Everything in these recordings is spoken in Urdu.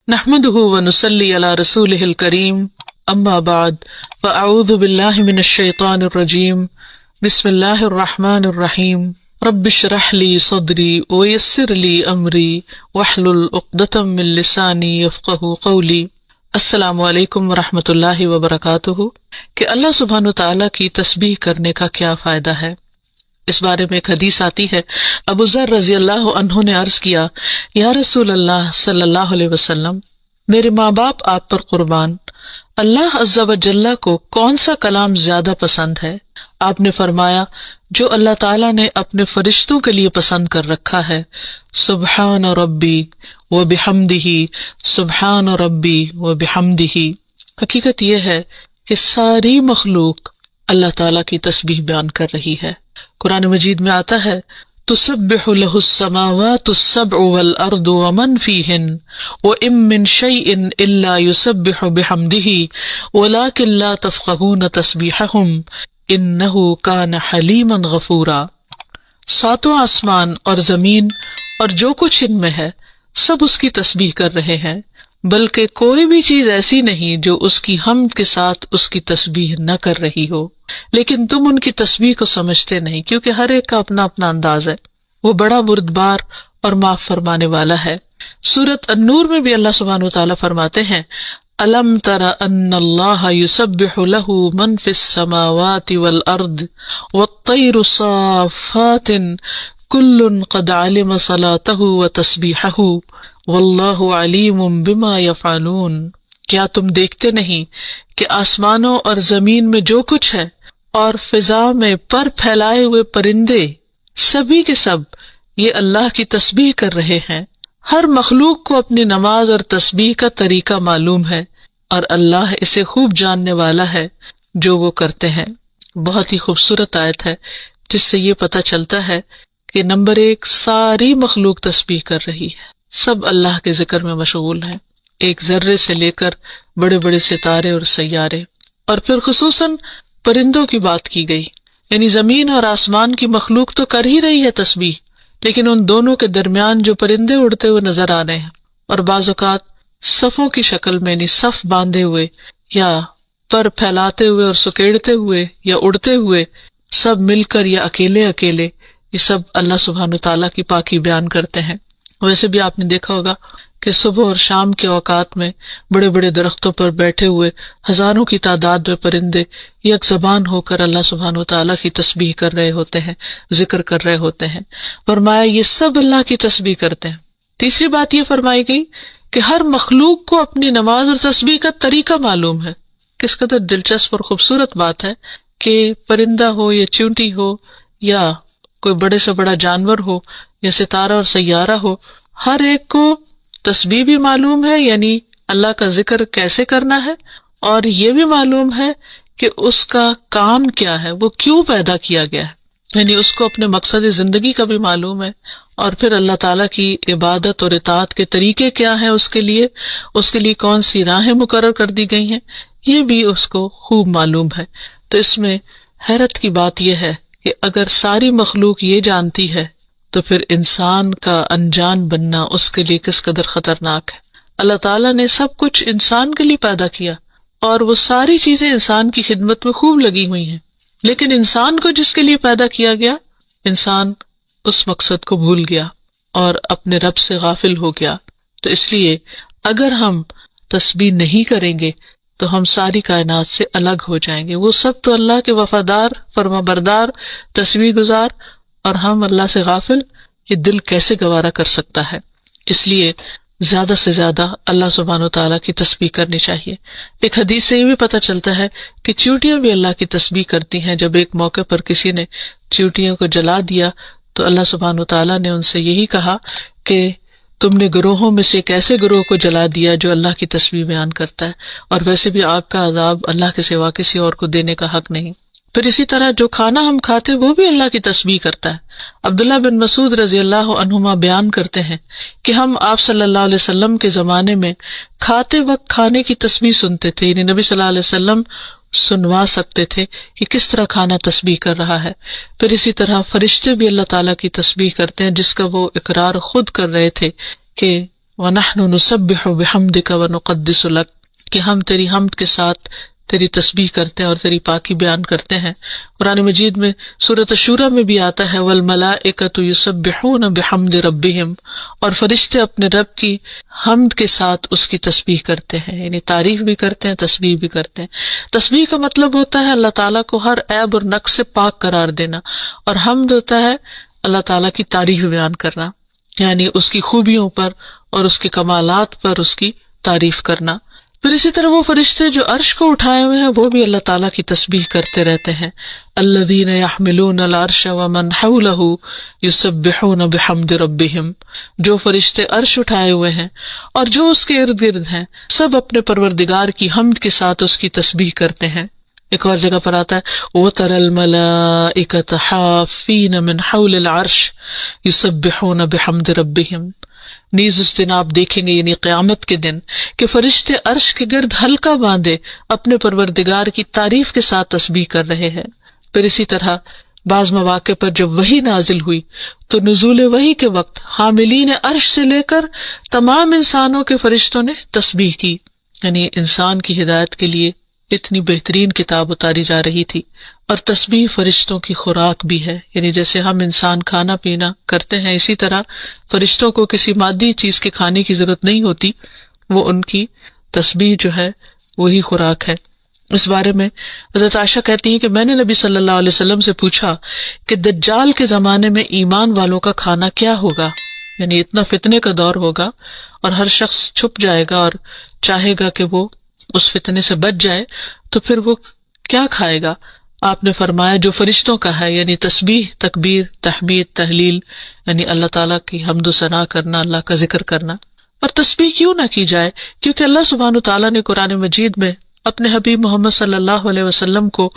نحمده ونصلي على رسوله الكريم اما بعد فاعوذ بالله من الشيطان الرجيم بسم الله الرحمن الرحيم رب اشرح لي صدري ويسر لي امري واحلل عقدة من لساني يفقهوا قولي۔ السلام علیکم ورحمۃ اللہ وبرکاتہ۔ کہ اللہ سبحانہ وتعالیٰ کی تسبیح کرنے کا کیا فائدہ ہے، اس بارے میں ایک حدیث آتی ہے۔ ابو ذر رضی اللہ عنہ نے عرض کیا، یا رسول اللہ صلی اللہ علیہ وسلم، میرے ماں باپ آپ پر قربان، اللہ عز و جل کو کون سا کلام زیادہ پسند ہے؟ آپ نے فرمایا، جو اللہ تعالیٰ نے اپنے فرشتوں کے لیے پسند کر رکھا ہے، سبحان ربی و بحمدہ، سبحان ربی و بحمدہ۔ حقیقت یہ ہے کہ ساری مخلوق اللہ تعالیٰ کی تسبیح بیان کر رہی ہے۔ قرآن مجید میں آتا ہے، تسبح لہ السماوات السبع والارض ومن فیہن وإن من شیء الا یسبح بحمدہ ولکن لا تفقہون تسبیحہم انہ کان حلیما غفورا۔ ساتوں آسمان اور زمین اور جو کچھ ان میں ہے سب اس کی تسبیح کر رہے ہیں، بلکہ کوئی بھی چیز ایسی نہیں جو اس کی حمد کے ساتھ اس کی تسبیح نہ کر رہی ہو، لیکن تم ان کی تسبیح کو سمجھتے نہیں، کیونکہ ہر ایک کا اپنا اپنا انداز ہے۔ وہ بڑا بردبار اور معاف فرمانے والا ہے۔ سورۃ النور میں بھی اللہ سبحانہ وتعالیٰ فرماتے ہیں، الم تر ان اللہ یسبح لہ من فی السماوات والارض والطیر صافات کل قد علم صلاتہ وتسبیحہ واللہ علیم بما یفعلون۔ کیا تم دیکھتے نہیں کہ آسمانوں اور زمین میں جو کچھ ہے اور فضا میں پر پھیلائے ہوئے پرندے سبھی کے سب یہ اللہ کی تسبیح کر رہے ہیں۔ ہر مخلوق کو اپنی نماز اور تسبیح کا طریقہ معلوم ہے اور اللہ اسے خوب جاننے والا ہے جو وہ کرتے ہیں۔ بہت ہی خوبصورت آیت ہے جس سے یہ پتہ چلتا ہے کہ نمبر ایک، ساری مخلوق تسبیح کر رہی ہے، سب اللہ کے ذکر میں مشغول ہیں، ایک ذرے سے لے کر بڑے بڑے ستارے اور سیارے۔ اور پھر خصوصاً پرندوں کی بات کی گئی، یعنی زمین اور آسمان کی مخلوق تو کر ہی رہی ہے تسبیح، لیکن ان دونوں کے درمیان جو پرندے اڑتے ہوئے نظر آ رہے ہیں اور بعض اوقات صفوں کی شکل میں، یعنی صف باندھے ہوئے یا پر پھیلاتے ہوئے اور سکیڑتے ہوئے یا اڑتے ہوئے، سب مل کر یا اکیلے اکیلے، یہ سب اللہ سبحانہ تعالیٰ کی پاکی بیان کرتے ہیں۔ ویسے بھی آپ نے دیکھا ہوگا کہ صبح اور شام کے اوقات میں بڑے بڑے درختوں پر بیٹھے ہوئے ہزاروں کی تعداد میں پرندے یک زبان ہو کر اللہ سبحانہ وتعالیٰ کی تسبیح کر رہے ہوتے ہیں، ذکر کر رہے ہوتے ہیں۔ فرمایا یہ سب اللہ کی تسبیح کرتے ہیں۔ تیسری بات یہ فرمائی گئی کہ ہر مخلوق کو اپنی نماز اور تسبیح کا طریقہ معلوم ہے۔ کس قدر دلچسپ اور خوبصورت بات ہے کہ پرندہ ہو یا چیونٹی ہو یا کوئی بڑے سے بڑا جانور ہو یا ستارہ اور سیارہ ہو، ہر ایک کو تسبیح بھی معلوم ہے، یعنی اللہ کا ذکر کیسے کرنا ہے، اور یہ بھی معلوم ہے کہ اس کا کام کیا ہے، وہ کیوں پیدا کیا گیا ہے، یعنی اس کو اپنے مقصد زندگی کا بھی معلوم ہے، اور پھر اللہ تعالیٰ کی عبادت اور اطاعت کے طریقے کیا ہیں، اس کے لیے کون سی راہیں مقرر کر دی گئی ہیں، یہ بھی اس کو خوب معلوم ہے۔ تو اس میں حیرت کی بات یہ ہے کہ اگر ساری مخلوق یہ جانتی ہے تو پھر انسان کا انجان بننا اس کے لیے کس قدر خطرناک ہے۔ اللہ تعالیٰ نے سب کچھ انسان کے لیے پیدا کیا اور وہ ساری چیزیں انسان کی خدمت میں خوب لگی ہوئی ہیں، لیکن انسان کو جس کے لیے پیدا کیا گیا، انسان اس مقصد کو بھول گیا اور اپنے رب سے غافل ہو گیا۔ تو اس لیے اگر ہم تسبیح نہیں کریں گے تو ہم ساری کائنات سے الگ ہو جائیں گے۔ وہ سب تو اللہ کے وفادار، فرما بردار، تسبیح گزار، اور ہم اللہ سے غافل، یہ دل کیسے گوارا کر سکتا ہے؟ اس لیے زیادہ سے زیادہ اللہ سبحانہ و تعالیٰ کی تسبیح کرنی چاہیے۔ ایک حدیث سے یہ بھی پتہ چلتا ہے کہ چیونٹیاں بھی اللہ کی تسبیح کرتی ہیں۔ جب ایک موقع پر کسی نے چیونٹیوں کو جلا دیا تو اللہ سبحانہ و تعالیٰ نے ان سے یہی کہا کہ تم نے گروہوں میں سے ایک ایسے گروہ کو جلا دیا جو اللہ کی تسبیح بیان کرتا ہے، اور ویسے بھی آگ کا عذاب اللہ کے سوا کسی اور کو دینے کا حق نہیں۔ پھر اسی طرح جو کھانا ہم کھاتے وہ بھی اللہ کی تسبیح کرتا ہے۔ عبداللہ بن مسعود رضی اللہ عنہما بیان کرتے ہیں کہ ہم آپ صلی اللہ علیہ وسلم کے زمانے میں کھاتے وقت کھانے کی تسبیح سنتے تھے، یعنی نبی صلی اللہ علیہ وسلم سنوا سکتے تھے کہ کس طرح کھانا تسبیح کر رہا ہے۔ پھر اسی طرح فرشتے بھی اللہ تعالیٰ کی تسبیح کرتے ہیں، جس کا وہ اقرار خود کر رہے تھے کہ وَنَحْنُ نُسَبِّحُ بِحَمْدِكَ وَنُقَدِّسُ لَكَ، کہ ہم تیری حمد کے ساتھ تیری تسبیح کرتے ہیں اور تیری پاکی بیان کرتے ہیں۔ قرآن مجید میں سورۃ الشورى میں بھی آتا ہے وَالْمَلَائِكَةُ يُسَبِّحُونَ بِحَمْدِ رَبِّهِمْ، اور فرشتے اپنے رب کی حمد کے ساتھ اس کی تسبیح کرتے ہیں، یعنی تعریف بھی کرتے ہیں، تسبیح بھی کرتے ہیں۔ تسبیح کا مطلب ہوتا ہے اللہ تعالیٰ کو ہر عیب اور نقص سے پاک قرار دینا، اور حمد ہوتا ہے اللہ تعالیٰ کی تعریف بیان کرنا، یعنی اس کی خوبیوں پر اور اس کے کمالات پر اس کی تعریف کرنا۔ پھر اسی طرح وہ فرشتے جو عرش کو اٹھائے ہوئے ہیں وہ بھی اللہ تعالیٰ کی تسبیح کرتے رہتے ہیں۔ الذین یحملون العرش ومن حولہ یسبحون بحمد ربہم، جو فرشتے عرش اٹھائے ہوئے ہیں اور جو اس کے ارد گرد ہیں سب اپنے پروردگار کی حمد کے ساتھ اس کی تسبیح کرتے ہیں۔ ایک اور جگہ پر آتا ہے وَتَرَى الْمَلَائِكَةَ حَافِّينَ مِنْ حَوْلِ الْعَرْشِ يُسَبِّحُونَ بِحَمْدِ رَبِّهِمْ، نیز اس دن آپ دیکھیں گے یعنی قیامت کے دن کہ فرشتے عرش کے گرد حلقہ باندھے اپنے پروردگار کی تعریف کے ساتھ تسبیح کر رہے ہیں۔ پھر اسی طرح بعض مواقع پر جب وحی نازل ہوئی تو نزول وحی کے وقت حاملین عرش سے لے کر تمام انسانوں کے فرشتوں نے تسبیح کی، یعنی انسان کی ہدایت کے لیے اتنی بہترین کتاب اتاری جا رہی تھی۔ اور تسبیح فرشتوں کی خوراک بھی ہے، یعنی جیسے ہم انسان کھانا پینا کرتے ہیں اسی طرح فرشتوں کو کسی مادی چیز کے کھانے کی ضرورت نہیں ہوتی، وہ ان کی تسبیح جو ہے وہی خوراک ہے۔ اس بارے میں حضرت عائشہ کہتی ہیں کہ میں نے نبی صلی اللہ علیہ وسلم سے پوچھا کہ دجال کے زمانے میں ایمان والوں کا کھانا کیا ہوگا، یعنی اتنا فتنے کا دور ہوگا اور ہر شخص چھپ جائے گا اور چاہے گا کہ وہ اس فتنے سے بچ جائے، تو پھر وہ کیا کھائے گا؟ آپ نے فرمایا جو فرشتوں کا ہے، یعنی تسبیح، تکبیر، تحمید، تحلیل، یعنی اللہ تعالیٰ کی حمد و ثنا کرنا، اللہ کا ذکر کرنا۔ اور تسبیح کیوں نہ کی جائے؟ کیونکہ اللہ سبحانہ تعالیٰ نے قرآن مجید میں اپنے حبیب محمد صلی اللہ علیہ وسلم کو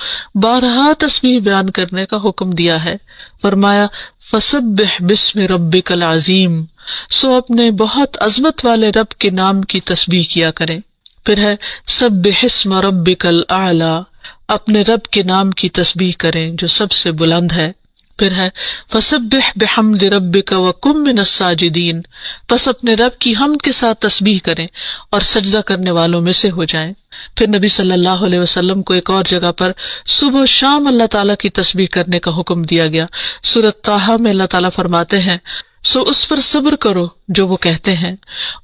بارہا تسبیح بیان کرنے کا حکم دیا ہے۔ فرمایا فسبح بسم ربک العظیم، سو اپنے بہت عظمت والے رب کے نام کی تسبیح کیا کریں۔ پھر ہے سبح اسم ربک الاعلی، اپنے رب کے نام کی تسبیح کریں جو سب سے بلند ہے۔ پھر ہے فسبح بحمد ربک وکن من الساجدین، پس اپنے رب کی حمد کے ساتھ تسبیح کریں اور سجدہ کرنے والوں میں سے ہو جائیں۔ پھر نبی صلی اللہ علیہ وسلم کو ایک اور جگہ پر صبح و شام اللہ تعالیٰ کی تسبیح کرنے کا حکم دیا گیا۔ سورۃ طٰہٰ میں اللہ تعالیٰ فرماتے ہیں سو اس پر صبر کرو جو وہ کہتے ہیں،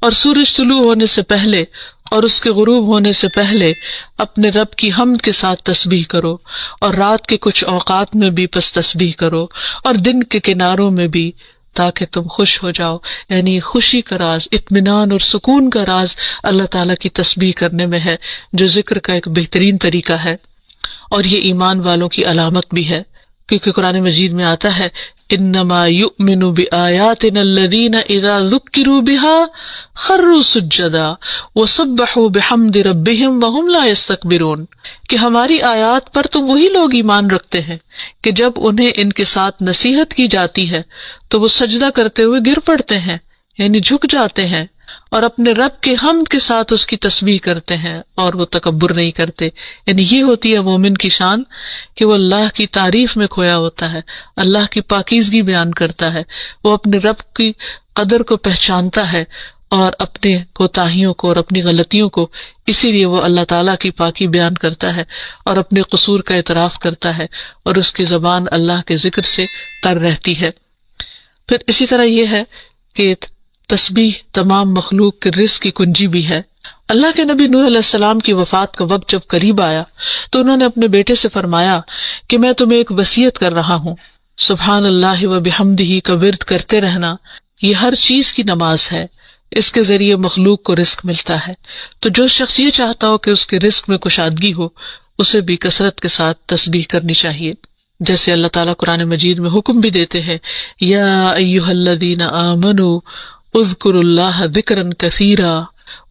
اور سورج طلوع ہونے سے پہلے اور اس کے غروب ہونے سے پہلے اپنے رب کی حمد کے ساتھ تسبیح کرو، اور رات کے کچھ اوقات میں بھی پس تسبیح کرو، اور دن کے کناروں میں بھی، تاکہ تم خوش ہو جاؤ۔ یعنی خوشی کا راز، اطمینان اور سکون کا راز اللہ تعالیٰ کی تسبیح کرنے میں ہے، جو ذکر کا ایک بہترین طریقہ ہے، اور یہ ایمان والوں کی علامت بھی ہے، کیونکہ قرآن مجید میں آتا ہے انما یؤمن بآیاتنا الذین اذا ذکروا بها خروا سجدا وسبحوا بحمد ربهم وهم لا یستکبرون، کہ ہماری آیات پر تو وہی لوگ ایمان رکھتے ہیں کہ جب انہیں ان کے ساتھ نصیحت کی جاتی ہے تو وہ سجدہ کرتے ہوئے گر پڑتے ہیں، یعنی جھک جاتے ہیں، اور اپنے رب کے حمد کے ساتھ اس کی تسبیح کرتے ہیں اور وہ تکبر نہیں کرتے۔ یعنی یہ ہوتی ہے مومن کی شان کہ وہ اللہ کی تعریف میں کھویا ہوتا ہے، اللہ کی پاکیزگی بیان کرتا ہے، وہ اپنے رب کی قدر کو پہچانتا ہے اور اپنے کوتاہیوں کو اور اپنی غلطیوں کو، اسی لیے وہ اللہ تعالیٰ کی پاکی بیان کرتا ہے اور اپنے قصور کا اعتراف کرتا ہے، اور اس کی زبان اللہ کے ذکر سے تر رہتی ہے۔ پھر اسی طرح یہ ہے کہ تسبیح تمام مخلوق کے رزق کی کنجی بھی ہے۔ اللہ کے نبی نوح علیہ السلام کی وفات کا وقت جب قریب آیا تو انہوں نے اپنے بیٹے سے فرمایا کہ میں تمہیں ایک وصیت کر رہا ہوں، سبحان اللہ و بحمدہ کا ورد کرتے رہنا، یہ ہر چیز کی نماز ہے، اس کے ذریعے مخلوق کو رزق ملتا ہے، تو جو شخص یہ چاہتا ہو کہ اس کے رزق میں کشادگی ہو اسے بھی کثرت کے ساتھ تسبیح کرنی چاہیے، جیسے اللہ تعالیٰ قرآن مجید میں حکم بھی دیتے ہیں یا ایھا الذین آمنوا اذکروا اللہ ذکرا کثیرا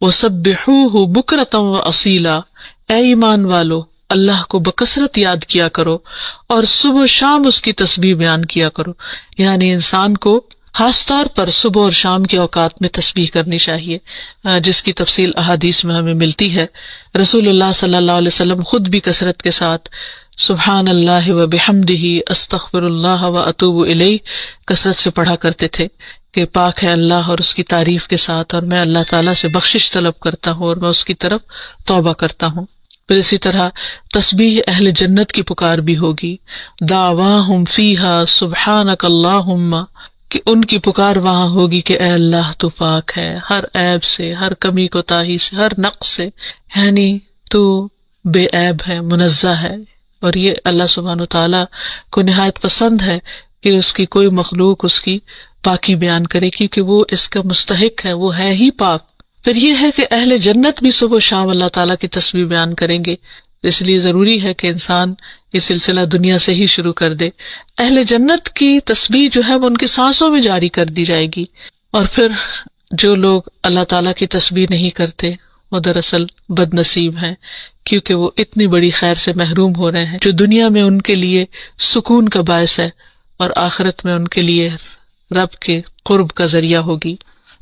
وسبحوہ بکرۃ واصیلا، اے ایمان والو اللہ کو بکثرت یاد کیا کرو اور صبح و شام اس کی تسبیح بیان کیا کرو۔ یعنی انسان کو خاص طور پر صبح اور شام کے اوقات میں تسبیح کرنی چاہیے، جس کی تفصیل احادیث میں ہمیں ملتی ہے۔ رسول اللہ صلی اللہ علیہ وسلم خود بھی کثرت کے ساتھ سبحان اللہ و بحمدہ استغفر اللہ و اتوب الیہ کثرت سے پڑھا کرتے تھے کہ پاک ہے اللہ اور اس کی تعریف کے ساتھ، اور میں اللہ تعالیٰ سے بخشش طلب کرتا ہوں اور میں اس کی طرف توبہ کرتا ہوں۔ پھر اسی طرح تسبیح اہل جنت کی پکار بھی ہوگی، دعواہم فیہا سبحانک اللہم، کہ ان کی پکار وہاں ہوگی کہ اے اللہ تو پاک ہے ہر عیب سے، ہر کمی کوتاہی سے، ہر نقص سے، یعنی تو بے عیب ہے، منزہ ہے۔ اور یہ اللہ سبحانہ وتعالیٰ کو نہایت پسند ہے کہ اس کی کوئی مخلوق اس کی پاکی بیان کرے، کیونکہ وہ اس کا مستحق ہے، وہ ہے ہی پاک۔ پھر یہ ہے کہ اہل جنت بھی صبح و شام اللہ تعالیٰ کی تسبیح بیان کریں گے، اس لیے ضروری ہے کہ انسان یہ سلسلہ دنیا سے ہی شروع کر دے۔ اہل جنت کی تسبیح جو ہے وہ ان کی سانسوں میں جاری کر دی جائے گی، اور پھر جو لوگ اللہ تعالیٰ کی تسبیح نہیں کرتے وہ دراصل بد نصیب ہیں، کیونکہ وہ اتنی بڑی خیر سے محروم ہو رہے ہیں جو دنیا میں ان کے لیے سکون کا باعث ہے اور آخرت میں ان کے لیے رب کے قرب کا ذریعہ ہوگی۔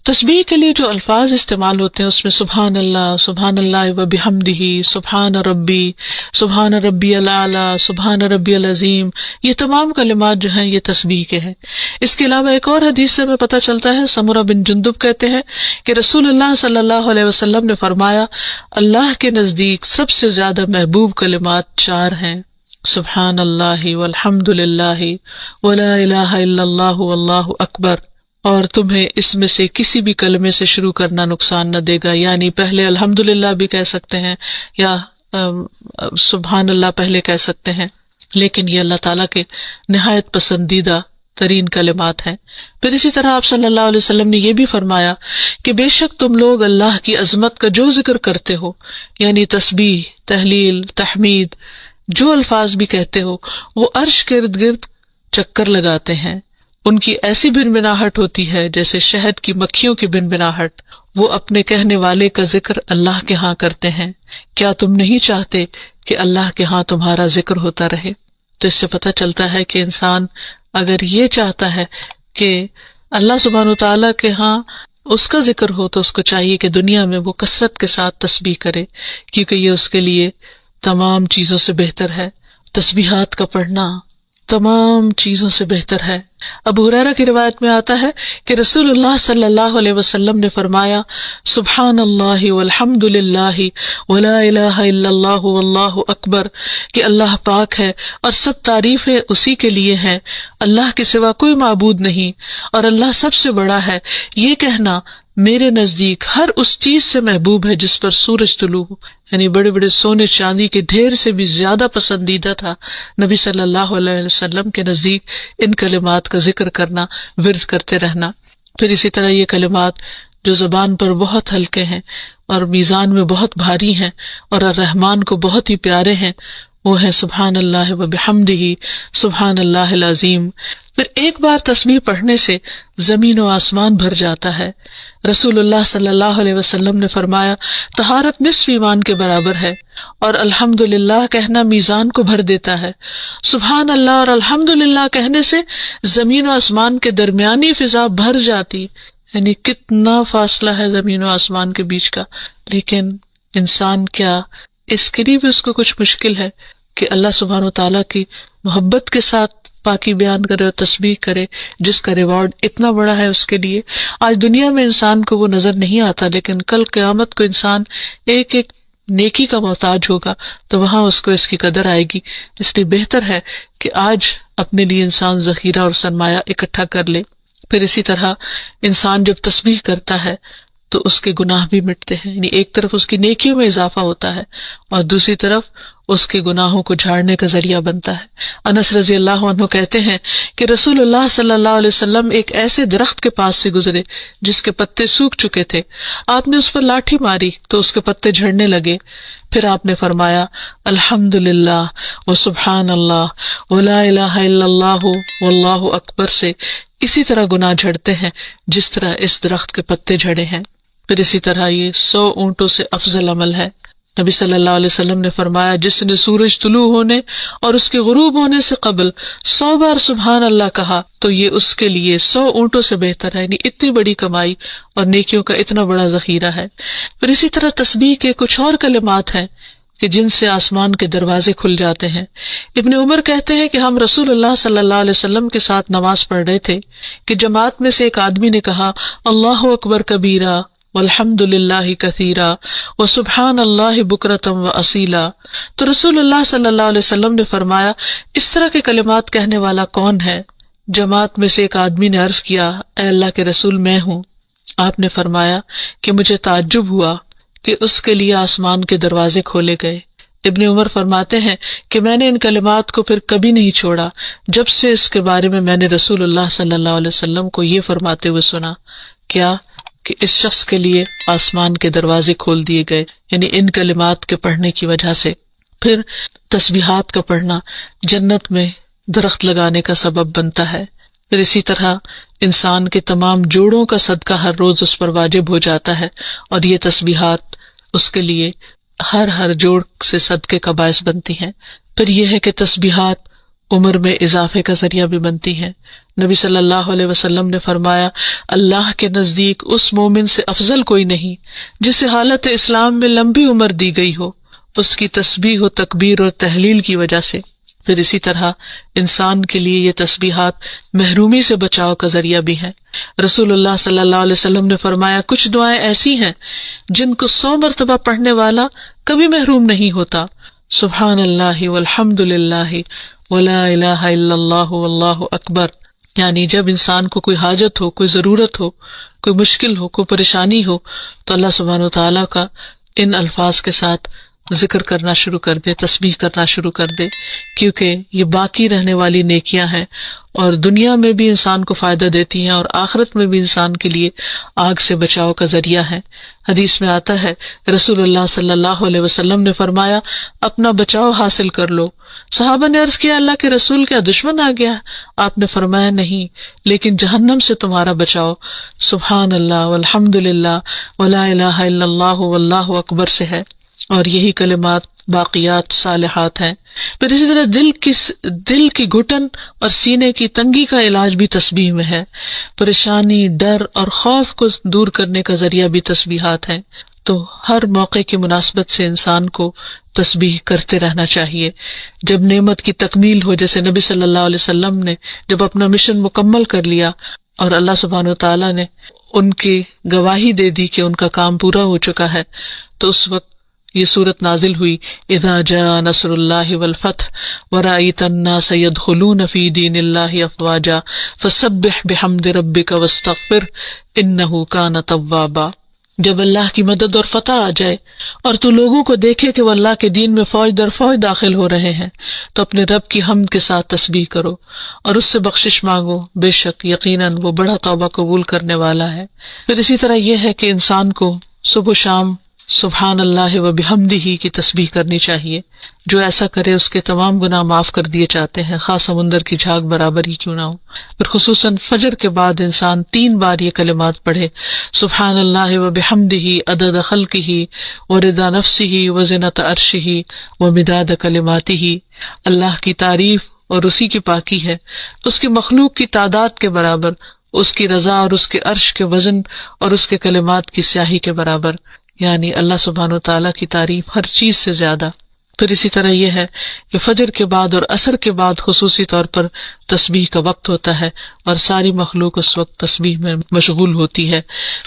تسبیح کے لیے جو الفاظ استعمال ہوتے ہیں اس میں سبحان اللہ و بحمدہ، سبحان ربی الاعلی، سبحان ربی العظیم، یہ تمام کلمات جو ہیں یہ تسبیح کے ہیں۔ اس کے علاوہ ایک اور حدیث سے ہمیں پتہ چلتا ہے، سمرہ بن جندب کہتے ہیں کہ رسول اللہ صلی اللہ علیہ وسلم نے فرمایا، اللہ کے نزدیک سب سے زیادہ محبوب کلمات 4 ہیں، سبحان اللہ والحمد للہ ولا الہ الا اللہ واللہ اکبر، اور تمہیں اس میں سے کسی بھی کلمے سے شروع کرنا نقصان نہ دے گا، یعنی پہلے الحمدللہ بھی کہہ سکتے ہیں یا سبحان اللہ پہلے کہہ سکتے ہیں، لیکن یہ اللہ تعالیٰ کے نہایت پسندیدہ ترین کلمات ہیں۔ پھر اسی طرح آپ صلی اللہ علیہ وسلم نے یہ بھی فرمایا کہ بے شک تم لوگ اللہ کی عظمت کا جو ذکر کرتے ہو، یعنی تسبیح، تحلیل، تحمید، جو الفاظ بھی کہتے ہو، وہ عرش کے ارد گرد چکر لگاتے ہیں، ان کی ایسی بنبناہٹ ہوتی ہے جیسے شہد کی مکھیوں کی بنبناہٹ، وہ اپنے کہنے والے کا ذکر اللہ کے ہاں کرتے ہیں، کیا تم نہیں چاہتے کہ اللہ کے ہاں تمہارا ذکر ہوتا رہے؟ تو اس سے پتہ چلتا ہے کہ انسان اگر یہ چاہتا ہے کہ اللہ سبحانہ وتعالیٰ کے ہاں اس کا ذکر ہو تو اس کو چاہیے کہ دنیا میں وہ کثرت کے ساتھ تسبیح کرے، کیونکہ یہ اس کے لیے تمام چیزوں سے بہتر ہے۔ تسبیحات کا پڑھنا تمام چیزوں سے بہتر ہے۔ ابو ہریرہ کی روایت میں آتا ہے کہ رسول اللہ صلی اللہ علیہ وسلم نے فرمایا، سبحان اللہ والحمد للہ ولا الہ الا اللہ واللہ اکبر، کہ اللہ پاک ہے اور سب تعریفیں اسی کے لیے ہیں، اللہ کے سوا کوئی معبود نہیں اور اللہ سب سے بڑا ہے۔ یہ کہنا میرے نزدیک ہر اس چیز سے محبوب ہے جس پر سورج طلوع ہو، یعنی بڑے بڑے سونے چاندی کے ڈھیر سے بھی زیادہ پسندیدہ تھا نبی صلی اللہ علیہ وسلم کے نزدیک ان کلمات کا ذکر کرنا، ورد کرتے رہنا۔ پھر اسی طرح یہ کلمات جو زبان پر بہت ہلکے ہیں اور میزان میں بہت بھاری ہیں اور الرحمن کو بہت ہی پیارے ہیں، وہ ہے سبحان اللہ و بحمدہ، سبحان اللہ العظیم۔ پھر ایک بار تسبیح پڑھنے سے زمین و آسمان بھر جاتا ہے۔ رسول اللہ صلی اللہ علیہ وسلم نے فرمایا، طہارت نصف ایمان کے برابر ہے، اور الحمدللہ کہنا میزان کو بھر دیتا ہے۔ سبحان اللہ اور الحمدللہ کہنے سے زمین و آسمان کے درمیانی فضا بھر جاتی، یعنی کتنا فاصلہ ہے زمین و آسمان کے بیچ کا، لیکن انسان کیا اس کے لیے بھی اس کو کچھ مشکل ہے کہ اللہ سبحانہ وتعالیٰ کی محبت کے ساتھ پاکی بیان کرے اور تسبیح کرے، جس کا ریوارڈ اتنا بڑا ہے اس کے لیے۔ آج دنیا میں انسان کو وہ نظر نہیں آتا، لیکن کل قیامت کو انسان ایک ایک نیکی کا محتاج ہوگا تو وہاں اس کو اس کی قدر آئے گی۔ اس لیے بہتر ہے کہ آج اپنے لیے انسان ذخیرہ اور سرمایہ اکٹھا کر لے۔ پھر اسی طرح انسان جب تسبیح کرتا ہے تو اس کے گناہ بھی مٹتے ہیں، یعنی ایک طرف اس کی نیکیوں میں اضافہ ہوتا ہے اور دوسری طرف اس کے گناہوں کو جھاڑنے کا ذریعہ بنتا ہے۔ انس رضی اللہ عنہ کہتے ہیں کہ رسول اللہ صلی اللہ علیہ وسلم ایک ایسے درخت کے پاس سے گزرے جس کے پتے سوکھ چکے تھے، آپ نے اس پر لاٹھی ماری تو اس کے پتے جھڑنے لگے، پھر آپ نے فرمایا، الحمدللہ وسبحان اللہ ولا الہ الا اللہ واللہ اکبر سے اسی طرح گناہ جھڑتے ہیں جس طرح اس درخت کے پتے جھڑے ہیں۔ پھر اسی طرح یہ 100 اونٹوں سے افضل عمل ہے۔ نبی صلی اللہ علیہ وسلم نے فرمایا، جس نے سورج طلوع ہونے اور اس کے غروب ہونے سے قبل 100 بار سبحان اللہ کہا تو یہ اس کے لیے 100 اونٹوں سے بہتر ہے، یعنی اتنی بڑی کمائی اور نیکیوں کا اتنا بڑا ذخیرہ ہے۔ پھر اسی طرح تسبیح کے کچھ اور کلمات ہیں کہ جن سے آسمان کے دروازے کھل جاتے ہیں۔ ابن عمر کہتے ہیں کہ ہم رسول اللہ صلی اللہ علیہ وسلم کے ساتھ نماز پڑھ رہے تھے کہ جماعت میں سے ایک آدمی نے کہا اللہ اکبر کبیرہ والحمد للہ کثیرا وسبحان اللہ بکرۃ واصیلا، تو رسول اللہ صلی اللہ علیہ وسلم نے فرمایا اس طرح کے کلمات کہنے والا کون ہے؟ جماعت میں سے ایک آدمی نے عرض کیا اے اللہ کے رسول میں ہوں۔ آپ نے فرمایا کہ مجھے تعجب ہوا کہ اس کے لیے آسمان کے دروازے کھولے گئے۔ ابن عمر فرماتے ہیں کہ میں نے ان کلمات کو پھر کبھی نہیں چھوڑا جب سے اس کے بارے میں نے رسول اللہ صلی اللہ علیہ وسلم کو یہ فرماتے ہوئے سنا، کیا کہ اس شخص کے لیے آسمان کے دروازے کھول دیے گئے، یعنی ان کلمات کے پڑھنے کی وجہ سے۔ پھر تسبیحات کا پڑھنا جنت میں درخت لگانے کا سبب بنتا ہے۔ پھر اسی طرح انسان کے تمام جوڑوں کا صدقہ ہر روز اس پر واجب ہو جاتا ہے، اور یہ تسبیحات اس کے لیے ہر جوڑ سے صدقے کا باعث بنتی ہیں۔ پھر یہ ہے کہ تسبیحات عمر میں اضافے کا ذریعہ بھی بنتی ہیں۔ نبی صلی اللہ علیہ وسلم نے فرمایا اللہ کے نزدیک اس مومن سے افضل کوئی نہیں جسے حالت اسلام میں لمبی عمر دی گئی ہو اس کی تسبیح و تکبیر اور تحلیل کی وجہ سے۔ پھر اسی طرح انسان کے لیے یہ تسبیحات محرومی سے بچاؤ کا ذریعہ بھی ہیں۔ رسول اللہ صلی اللہ علیہ وسلم نے فرمایا کچھ دعائیں ایسی ہیں جن کو 100 مرتبہ پڑھنے والا کبھی محروم نہیں ہوتا۔ سبحان اللہ والحمد للہ ولا الہ الا اللہ واللہ اکبر، یعنی جب انسان کو کوئی حاجت ہو، کوئی ضرورت ہو، کوئی مشکل ہو، کوئی پریشانی ہو، تو اللہ سبحانہ وتعالیٰ کا ان الفاظ کے ساتھ ذکر کرنا شروع کر دے، تسبیح کرنا شروع کر دے، کیونکہ یہ باقی رہنے والی نیکیاں ہیں اور دنیا میں بھی انسان کو فائدہ دیتی ہیں اور آخرت میں بھی انسان کے لیے آگ سے بچاؤ کا ذریعہ ہے۔ حدیث میں آتا ہے رسول اللہ صلی اللہ علیہ وسلم نے فرمایا اپنا بچاؤ حاصل کر لو۔ صحابہ نے عرض کیا اللہ کے رسول کیا دشمن آ گیا؟ آپ نے فرمایا نہیں، لیکن جہنم سے تمہارا بچاؤ سبحان اللہ والحمد للہ ولا الہ الا اللہ واللہ اکبر سے ہے، اور یہی کلمات باقیات صالحات ہیں۔ پھر اسی طرح دل کی گھٹن اور سینے کی تنگی کا علاج بھی تسبیح میں ہے۔ پریشانی، ڈر اور خوف کو دور کرنے کا ذریعہ بھی تسبیحات ہیں۔ تو ہر موقع کی مناسبت سے انسان کو تسبیح کرتے رہنا چاہیے۔ جب نعمت کی تکمیل ہو، جیسے نبی صلی اللہ علیہ وسلم نے جب اپنا مشن مکمل کر لیا اور اللہ سبحانہ وتعالیٰ نے ان کی گواہی دے دی کہ ان کا کام پورا ہو چکا ہے، تو اس وقت یہ صورت نازل ہوئی اذا جاء نصر اللہ والفتح ورأیت الناس يدخلون فی دین اللہ افواجا فسبح بحمد ربک واستغفر انہ کان توابا۔ جب اللہ کی مدد اور فتح آ جائے اور تو لوگوں کو دیکھے کہ وہ اللہ کے دین میں فوج در فوج داخل ہو رہے ہیں، تو اپنے رب کی حمد کے ساتھ تسبیح کرو اور اس سے بخشش مانگو، بے شک یقیناً وہ بڑا توبہ قبول کرنے والا ہے۔ پھر اسی طرح یہ ہے کہ انسان کو صبح و شام سبحان اللہ و بحمدہ کی تسبیح کرنی چاہیے۔ جو ایسا کرے اس کے تمام گناہ معاف کر دیے جاتے ہیں، خاص سمندر کی جھاگ برابر ہی کیوں نہ ہو۔ پھر خصوصاً فجر کے بعد انسان 3 بار یہ کلمات پڑھے، سبحان اللہ و بحمدہ عدد خلقہ و رضا نفسہ و زنۃ عرشہ و مداد کلماتہ۔ اللہ کی تعریف اور اسی کی پاکی ہے، اس کی مخلوق کی تعداد کے برابر، اس کی رضا اور اس کے عرش کے وزن اور اس کے کلمات کی سیاہی کے برابر، یعنی اللہ سبحانہ وتعالیٰ کی تعریف ہر چیز سے زیادہ۔ پھر اسی طرح یہ ہے کہ فجر کے بعد اور عصر کے بعد خصوصی طور پر تسبیح کا وقت ہوتا ہے اور ساری مخلوق اس وقت تسبیح میں مشغول ہوتی ہے۔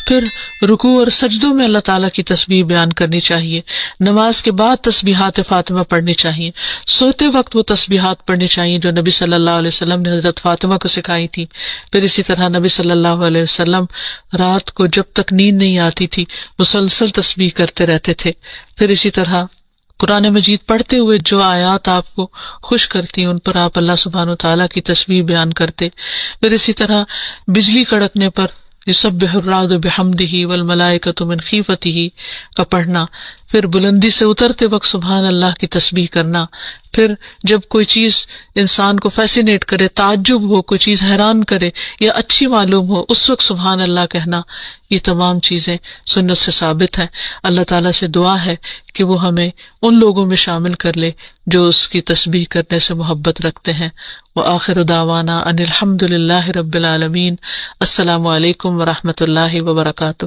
پھر رکوع اور سجدوں میں اللہ تعالیٰ کی تسبیح بیان کرنی چاہیے۔ نماز کے بعد تسبیحات فاطمہ پڑھنی چاہیے۔ سوتے وقت وہ تسبیحات پڑھنی چاہیے جو نبی صلی اللہ علیہ وسلم نے حضرت فاطمہ کو سکھائی تھی۔ پھر اسی طرح نبی صلی اللہ علیہ وسلم رات کو جب تک نیند نہیں آتی تھی مسلسل تسبیح کرتے رہتے تھے۔ پھر اسی طرح قرآن مجید پڑھتے ہوئے جو آیات آپ کو خوش کرتی ہیں ان پر آپ اللہ سبحانہ وتعالیٰ کی تسبیح بیان کرتے۔ پھر اسی طرح بجلی کڑکنے پر یسبح الرعد بحمدہ والملائکۃ من خیفتہ کا پڑھنا۔ پھر بلندی سے اترتے وقت سبحان اللہ کی تسبیح کرنا۔ پھر جب کوئی چیز انسان کو فیسینیٹ کرے، تعجب ہو، کوئی چیز حیران کرے یا اچھی معلوم ہو، اس وقت سبحان اللہ کہنا۔ یہ تمام چیزیں سنت سے ثابت ہیں۔ اللہ تعالیٰ سے دعا ہے کہ وہ ہمیں ان لوگوں میں شامل کر لے جو اس کی تسبیح کرنے سے محبت رکھتے ہیں۔ وآخر دعوانا ان الحمد للہ رب العالمین۔ السلام علیکم ورحمۃ اللہ وبرکاتہ۔